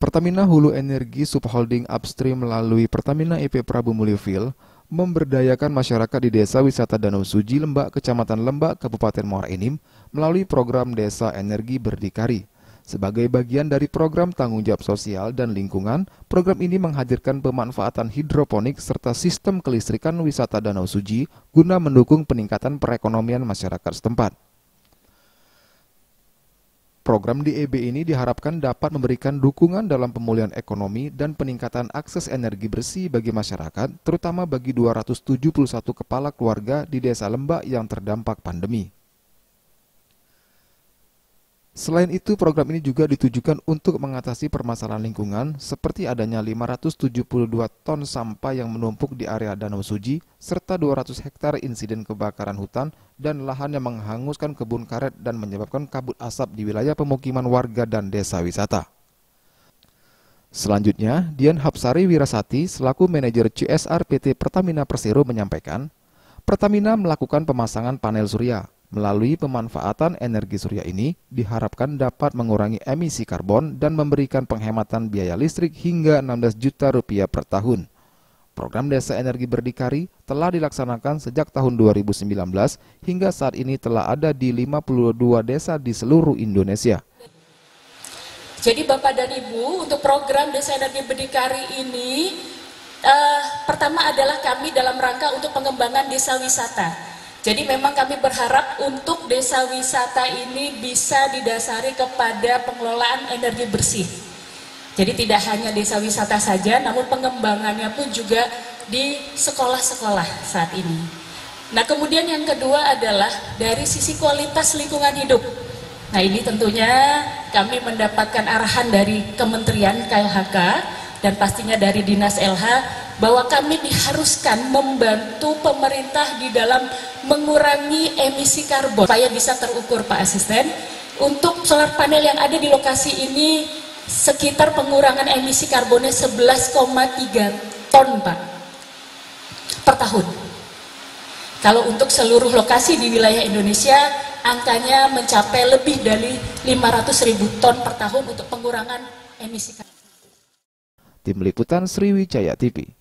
Pertamina Hulu Energi Subholding Upstream melalui Pertamina EP Prabu Mulyo Field memberdayakan masyarakat di Desa Wisata Danau Suji, Lembak, Kecamatan Lembak, Kabupaten Muara Enim melalui program Desa Energi Berdikari. Sebagai bagian dari program tanggung jawab sosial dan lingkungan, program ini menghadirkan pemanfaatan hidroponik serta sistem kelistrikan wisata Danau Suji guna mendukung peningkatan perekonomian masyarakat setempat. Program di EB ini diharapkan dapat memberikan dukungan dalam pemulihan ekonomi dan peningkatan akses energi bersih bagi masyarakat, terutama bagi 271 kepala keluarga di Desa Lembak yang terdampak pandemi. Selain itu, program ini juga ditujukan untuk mengatasi permasalahan lingkungan seperti adanya 572 ton sampah yang menumpuk di area Danau Suji, serta 200 hektar insiden kebakaran hutan dan lahan yang menghanguskan kebun karet dan menyebabkan kabut asap di wilayah pemukiman warga dan desa wisata. Selanjutnya, Dian Hapsari Wirasati selaku manajer CSR PT Pertamina Persero menyampaikan, Pertamina melakukan pemasangan panel surya. Melalui pemanfaatan energi surya ini, diharapkan dapat mengurangi emisi karbon dan memberikan penghematan biaya listrik hingga 16 juta rupiah per tahun. Program Desa Energi Berdikari telah dilaksanakan sejak tahun 2019 hingga saat ini telah ada di 52 desa di seluruh Indonesia. Jadi Bapak dan Ibu, untuk program Desa Energi Berdikari ini, pertama adalah kami dalam rangka untuk pengembangan desa wisata. Jadi memang kami berharap untuk desa wisata ini bisa didasari kepada pengelolaan energi bersih. Jadi tidak hanya desa wisata saja, namun pengembangannya pun juga di sekolah-sekolah saat ini. Nah, kemudian yang kedua adalah dari sisi kualitas lingkungan hidup. Nah, ini tentunya kami mendapatkan arahan dari Kementerian KLHK dan pastinya dari Dinas LH bahwa kami diharuskan membantu pemerintah di dalam mengurangi emisi karbon supaya bisa terukur, Pak Asisten. Untuk solar panel yang ada di lokasi ini sekitar pengurangan emisi karbonnya 11,3 ton, Pak, per tahun. Kalau untuk seluruh lokasi di wilayah Indonesia, angkanya mencapai lebih dari 500.000 ton per tahun untuk pengurangan emisi karbon. Tim Liputan Sriwijaya TV.